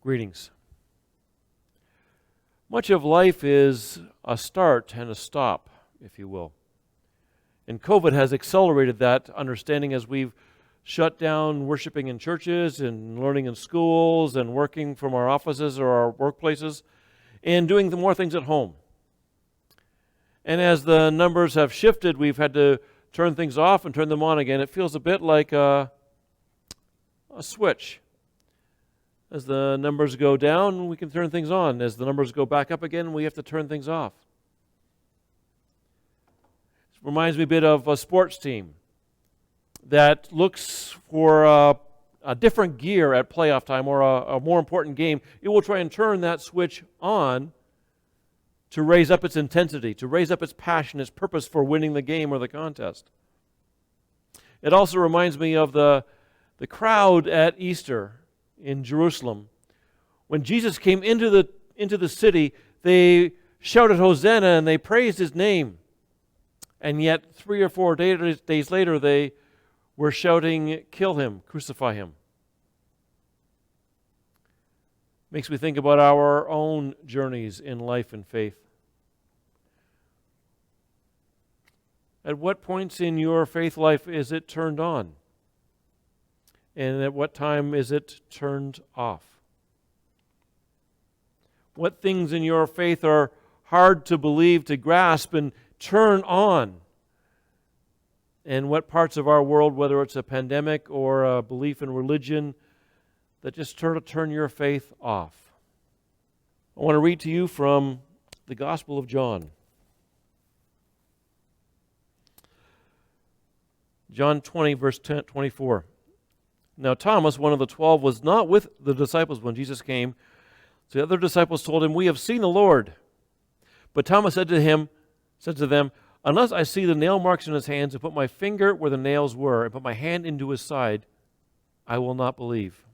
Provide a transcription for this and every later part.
Greetings. Much of life is a start and a stop, if you will. And COVID has accelerated that understanding as we've shut down worshiping in churches and learning in schools and working from our offices or our workplaces and doing more things at home. And as the numbers have shifted, we've had to turn things off and turn them on again. It feels a bit like a switch. As the numbers go down, we can turn things on. As the numbers go back up again, we have to turn things off. It reminds me a bit of a sports team that looks for a different gear at playoff time or a more important game. It will try and turn that switch on to raise up its intensity, to raise up its passion, its purpose for winning the game or the contest. It also reminds me of the crowd at Easter in Jerusalem. When Jesus came into the city, they shouted Hosanna and they praised his name. And yet 3 or 4 days later, they were shouting, kill him, crucify him. Makes me think about our own journeys in life and faith. At what points in your faith life is it turned on? And at what time is it turned off? What things in your faith are hard to believe, to grasp, and turn on? And what parts of our world, whether it's a pandemic or a belief in religion, that just turn your faith off? I want to read to you from the Gospel of John. John 20, verse 24. Now Thomas, one of the 12, was not with the disciples when Jesus came. So the other disciples told him, "We have seen the Lord." But Thomas said to them, "Unless I see the nail marks in his hands and put my finger where the nails were and put my hand into his side, I will not believe."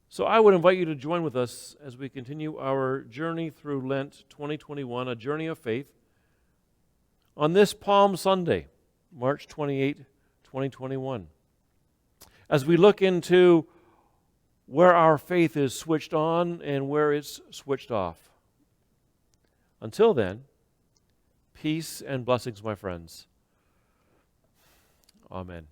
So I would invite you to join with us as we continue our journey through Lent 2021, a journey of faith, on this Palm Sunday, March 28, 2021. As we look into where our faith is switched on and where it's switched off. Until then, peace and blessings, my friends. Amen.